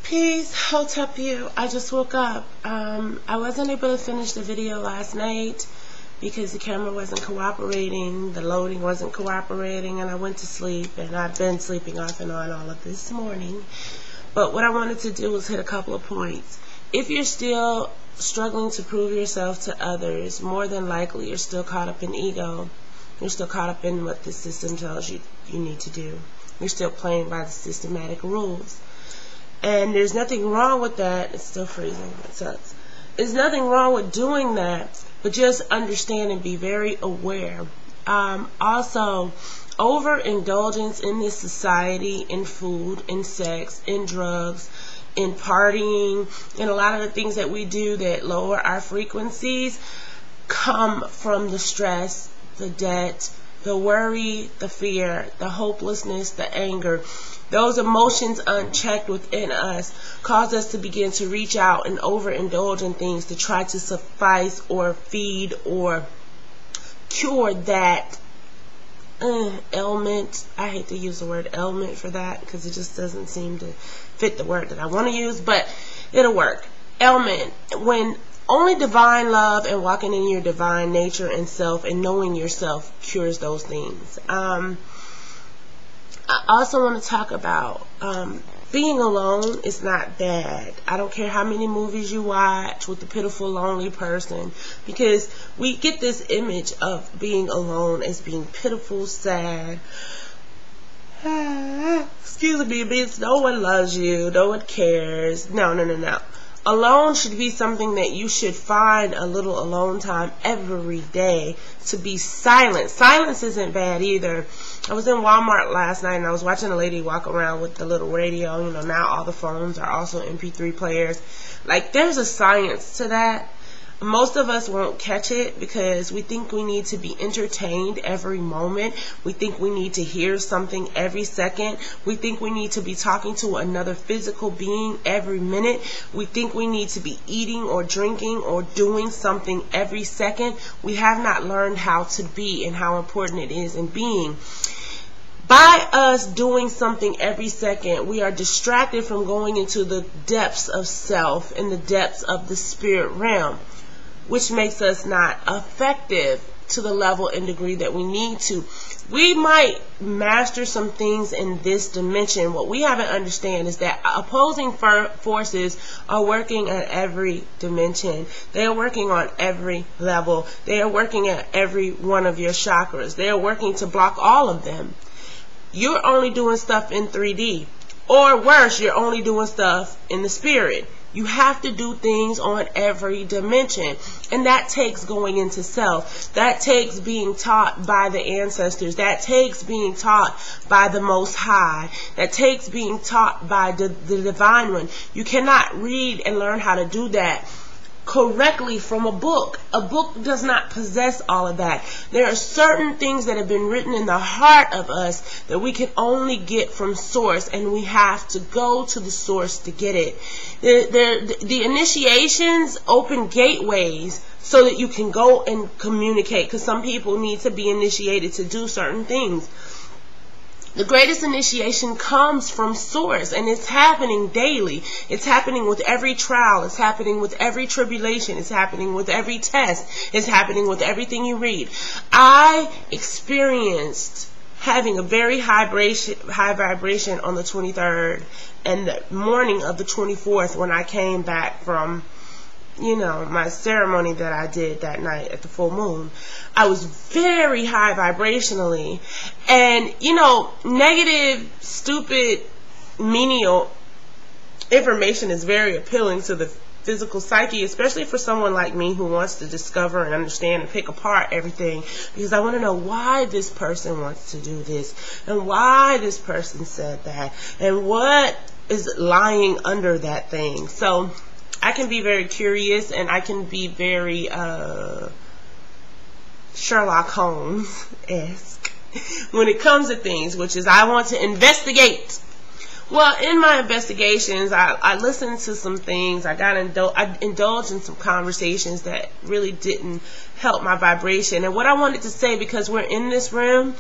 Peace, hold up you. I just woke up. I wasn't able to finish the video last night because the camera wasn't cooperating, the loading wasn't cooperating, and I went to sleep, and I've been sleeping off and on all of this morning. But what I wanted to do was hit a couple of points. If you're still struggling to prove yourself to others, more than likely you're still caught up in ego. You're still caught up in what the system tells you you need to do. You're still playing by the systematic rules. And there's nothing wrong with that. It's still freezing. It sucks. There's nothing wrong with doing that, but just understand and be very aware. Also, overindulgence in this society, in food, in sex, in drugs, in partying, and a lot of the things that we do that lower our frequencies come from the stress, the debt, the worry, the fear, the hopelessness, the anger. Those emotions unchecked within us cause us to begin to reach out and overindulge in things to try to suffice or feed or cure that ailment. I hate to use the word ailment for that because it just doesn't seem to fit the word that I want to use, but it'll work. Ailment, when only divine love and walking in your divine nature and self and knowing yourself cures those things. I also want to talk about being alone is not bad. I don't care how many movies you watch with the pitiful, lonely person, because we get this image of being alone as being pitiful, sad. Excuse me, bitch. No one loves you. No one cares. No. Alone should be something that you should find a little alone time every day to be silent. Silence isn't bad either. I was in Walmart last night and I was watching a lady walk around with the little radio. You know, now all the phones are also MP3 players. Like, there's a science to that. Most of us won't catch it because we think we need to be entertained every moment. We think we need to hear something every second. We think we need to be talking to another physical being every minute. We think we need to be eating or drinking or doing something every second. We have not learned how to be and how important it is in being. By us doing something every second, we are distracted from going into the depths of self and the depths of the spirit realm, which makes us not effective to the level and degree that we need to. We might master some things in this dimension. What we haven't understand is that opposing forces are working at every dimension. They are working on every level. They are working at every one of your chakras. They are working to block all of them. You're only doing stuff in 3D. Or worse, you're only doing stuff in the spirit. You have to do things on every dimension. And that takes going into self. That takes being taught by the ancestors. That takes being taught by the Most High. That takes being taught by the Divine One. You cannot read and learn how to do that correctly from a book. A book does not possess all of that. There are certain things that have been written in the heart of us that we can only get from source, and we have to go to the source to get it. The initiations open gateways so that you can go and communicate, because some people need to be initiated to do certain things. The greatest initiation comes from source, and it's happening daily. It's happening with every trial. It's happening with every tribulation. It's happening with every test. It's happening with everything you read. I experienced having a very high vibration on the 23rd and the morning of the 24th when I came back from, you know, my ceremony that I did that night at the full moon. I was very high vibrationally, and you know, negative, stupid, menial information is very appealing to the physical psyche, especially for someone like me who wants to discover and understand and pick apart everything, because I want to know why this person wants to do this and why this person said that and what is lying under that thing. So I can be very curious, and I can be very Sherlock Holmes-esque when it comes to things, which is I want to investigate. Well, in my investigations, I listened to some things. I indulged in some conversations that really didn't help my vibration. And what I wanted to say, because we're in this room,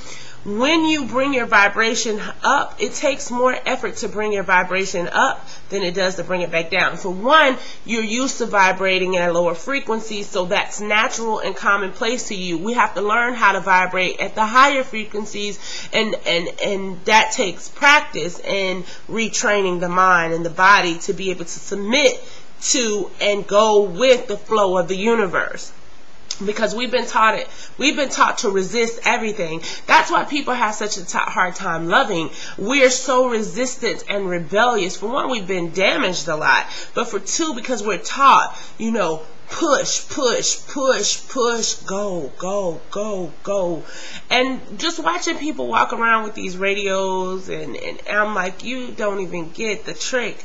when you bring your vibration up, it takes more effort to bring your vibration up than it does to bring it back down. For one, you're used to vibrating at a lower frequency, so that's natural and commonplace to you. We have to learn how to vibrate at the higher frequencies, and that takes practice and retraining the mind and the body to be able to submit to and go with the flow of the universe. Because we've been taught to resist everything. That's why people have such a hard time loving. We're so resistant and rebellious. For one, we've been damaged a lot. But for two, because we're taught, you know, push, push, push, push, go, go, go, go. And just watching people walk around with these radios, and I'm like, you don't even get the trick.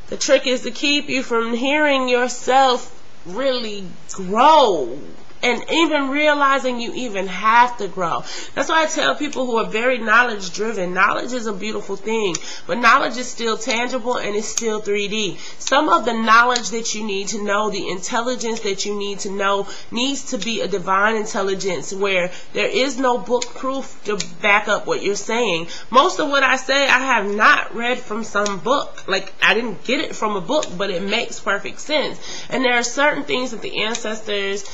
The trick is to keep you from hearing yourself really grow, and even realizing you even have to grow. That's why I tell people who are very knowledge driven, knowledge is a beautiful thing, but knowledge is still tangible and it's still 3D. Some of the knowledge that you need to know, the intelligence that you need to know, needs to be a divine intelligence where there is no book proof to back up what you're saying. Most of what I say, I have not read from some book. Like, I didn't get it from a book, but it makes perfect sense. And there are certain things that the ancestors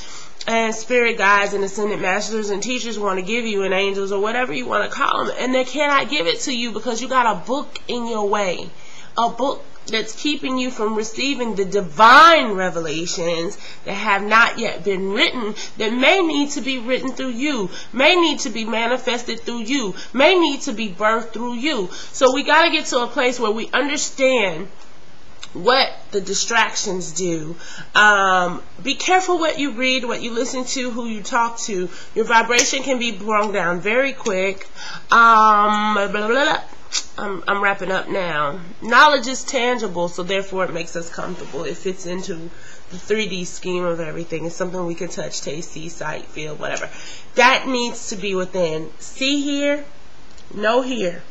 and spirit guides and ascended masters and teachers want to give you, and angels or whatever you want to call them, and they cannot give it to you because you got a book in your way, a book that's keeping you from receiving the divine revelations that have not yet been written, that may need to be written through you, may need to be manifested through you, may need to be birthed through you. So we got to get to a place where we understand what the distractions do. Be careful what you read, what you listen to, who you talk to. Your vibration can be brought down very quick. I'm wrapping up now. Knowledge is tangible, so therefore it makes us comfortable. It fits into the 3D scheme of everything. It's something we can touch, taste, see, sight, feel, whatever. That needs to be within. See here, know here,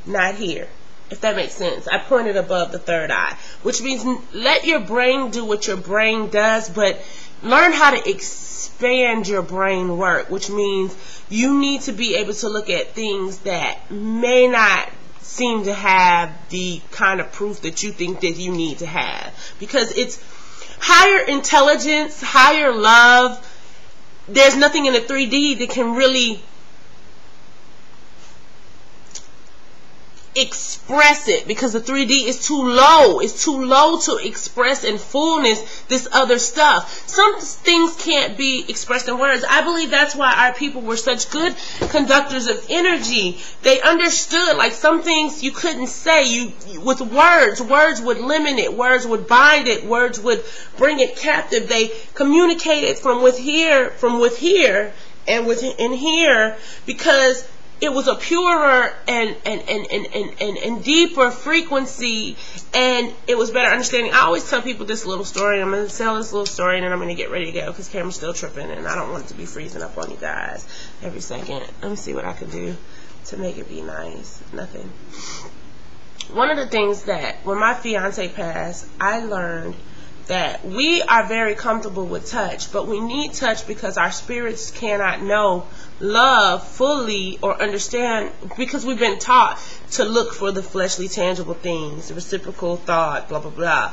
not here. If that makes sense. I pointed above the third eye, which means let your brain do what your brain does, but learn how to expand your brain work, which means you need to be able to look at things that may not seem to have the kind of proof that you think that you need to have, because it's higher intelligence, higher love. There's nothing in the 3D that can really express it, because the 3D is too low. It's too low to express in fullness this other stuff. Some things can't be expressed in words. I believe that's why our people were such good conductors of energy. They understood, like, some things you couldn't say with words. Words would limit it. Words would bind it. Words would bring it captive. They communicated from with here and within here, because it was a purer and deeper frequency, and it was better understanding. I always tell people this little story. I'm going to tell this little story, and then I'm going to get ready to go because camera's still tripping, and I don't want it to be freezing up on you guys every second. Let me see what I can do to make it be nice. Nothing. One of the things that, when my fiance passed, I learned that we are very comfortable with touch, but we need touch because our spirits cannot know love fully or understand, because we've been taught to look for the fleshly, tangible things, reciprocal thought, blah, blah, blah.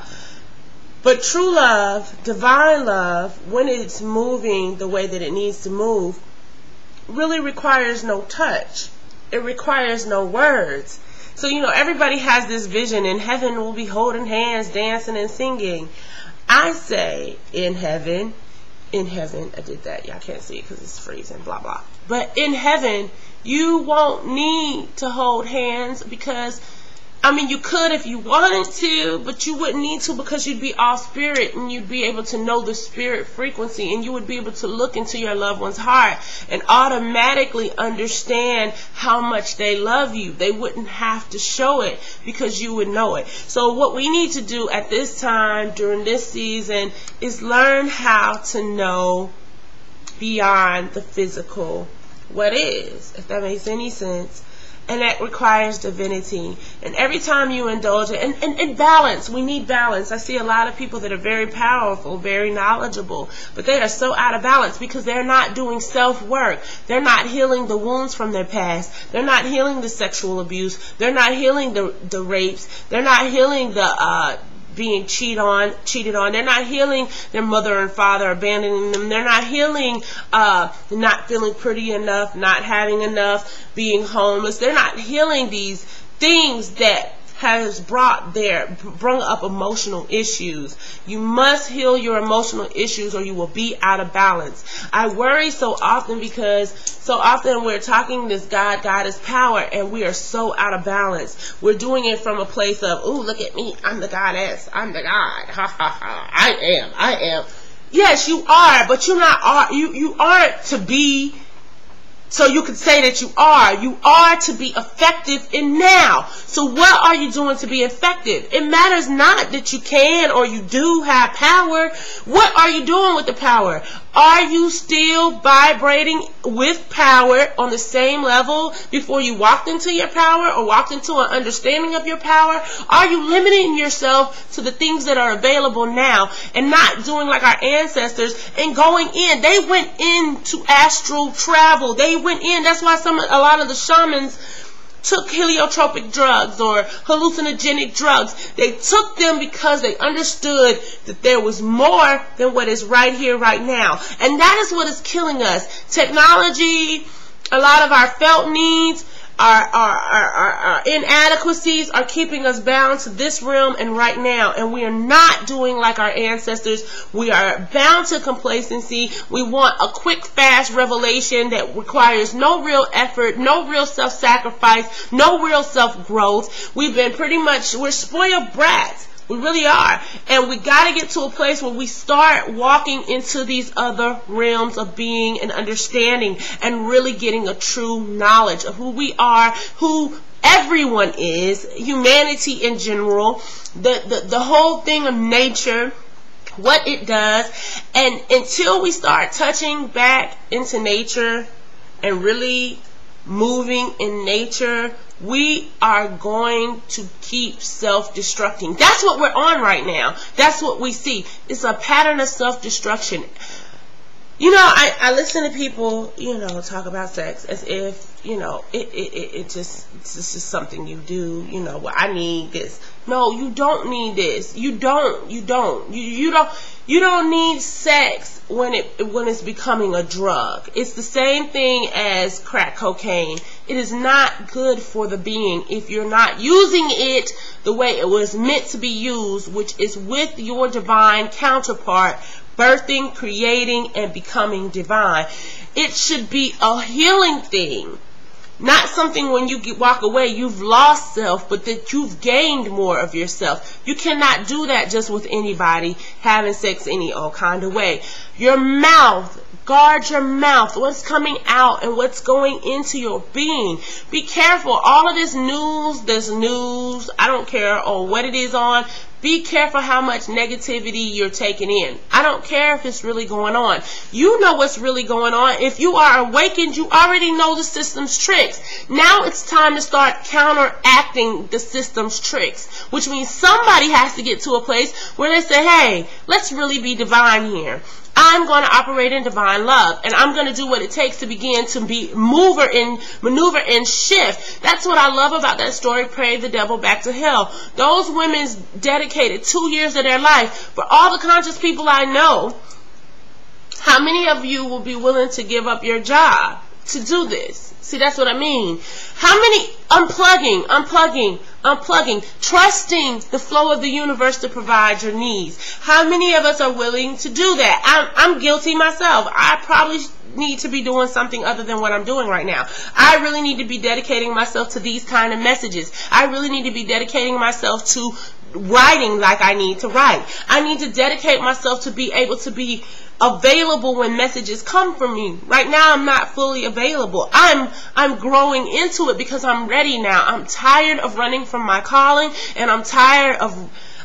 But true love, divine love, when it's moving the way that it needs to move, really requires no touch. It requires no words. So, you know, everybody has this vision. In heaven, we'll be holding hands, dancing, and singing. I say, in heaven, I did that. Y'all can't see it because it's freezing, blah, blah. But in heaven, you won't need to hold hands, because, I mean, you could if you wanted to, but you wouldn't need to, because you'd be all spirit, and you'd be able to know the spirit frequency, and you would be able to look into your loved one's heart and automatically understand how much they love you. They wouldn't have to show it, because you would know it. So what we need to do at this time, during this season, is learn how to know beyond the physical what is, if that makes any sense. And that requires divinity. And every time you indulge it, and balance, we need balance. I see a lot of people that are very powerful, very knowledgeable, but they are so out of balance because they're not doing self-work. They're not healing the wounds from their past. They're not healing the sexual abuse. They're not healing the rapes. They're not healing the being cheated on. They're not healing their mother and father abandoning them. They're not healing not feeling pretty enough, not having enough, being homeless. They're not healing these things that has brought up emotional issues. You must heal your emotional issues or you will be out of balance. I worry so often because so often we're talking this God is power, and we are so out of balance. We're doing it from a place of, ooh, look at me, I'm the goddess, I'm the God, ha ha ha, I am. Yes, you are, but you're not. You aren't to be. So you could say that you are. You are to be effective in now. So what are you doing to be effective? It matters not that you can or you do have power. What are you doing with the power? Are you still vibrating with power on the same level before you walked into your power or walked into an understanding of your power? Are you limiting yourself to the things that are available now and not doing like our ancestors and going in? They went into astral travel. They went in. That's why a lot of the shamans took heliotropic drugs or hallucinogenic drugs. They took them because they understood that there was more than what is right here, right now. And that is what is killing us. Technology, a lot of our felt needs, our inadequacies are keeping us bound to this realm and right now, and we are not doing like our ancestors. We are bound to complacency. We want a quick, fast revelation that requires no real effort, no real self-sacrifice, no real self-growth. We're spoiled brats. We really are. And we got to get to a place where we start walking into these other realms of being and understanding and really getting a true knowledge of who we are, who everyone is, humanity in general, the whole thing of nature, what it does. And until we start touching back into nature and really moving in nature, we are going to keep self-destructing. That's what we're on right now. That's what we see. It's a pattern of self-destruction. You know, I listen to people, talk about sex as if, it's just something you do, well, I need this. No, you don't need this. You don't need sex when it's becoming a drug. It's the same thing as crack cocaine. It is not good for the being if you're not using it the way it was meant to be used, which is with your divine counterpart, birthing, creating, and becoming divine. It should be a healing thing. Not something when you walk away, you've lost self, but that you've gained more of yourself. You cannot do that just with anybody having sex any old kind of way. Your mouth, guard your mouth, what's coming out and what's going into your being. Be careful. All of this news, I don't care on what it is on. Be careful how much negativity you're taking in. I don't care if it's really going on. You know what's really going on. If you are awakened, you already know the system's tricks. Now it's time to start counteracting the system's tricks, which means somebody has to get to a place where they say, hey, let's really be divine here. I'm going to operate in divine love, and I'm going to do what it takes to begin to be maneuver and shift. That's what I love about that story, Pray the Devil Back to Hell. Those women dedicated 2 years of their life. For all the conscious people I know, how many of you will be willing to give up your job to do this? See, that's what I mean. How many unplugging, trusting the flow of the universe to provide your needs? How many of us are willing to do that? I'm guilty myself. I probably need to be doing something other than what I'm doing right now. I really need to be dedicating myself to these kind of messages. I really need to be dedicating myself to writing like I need to write. I need to dedicate myself to be able to be available when messages come from me. Right now I'm not fully available. I'm growing into it because I'm ready now. I'm tired of running from my calling, and I'm tired of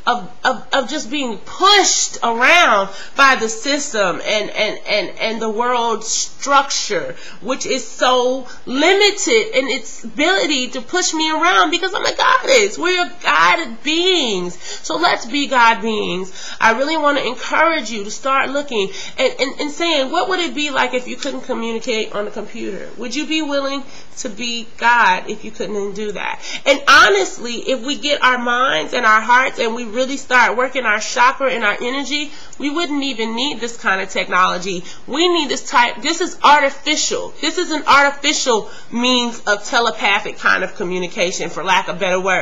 of just being pushed around by the system and the world structure, which is so limited in its ability to push me around, because I'm a goddess. We're God beings. So let's be God beings. I really want to encourage you to start looking and saying, what would it be like if you couldn't communicate on the computer? Would you be willing to be God if you couldn't do that? And honestly, if we get our minds and our hearts and we really start working our chakra and our energy, we wouldn't even need this kind of technology. We need this is artificial. This is an artificial means of telepathic kind of communication, for lack of better word.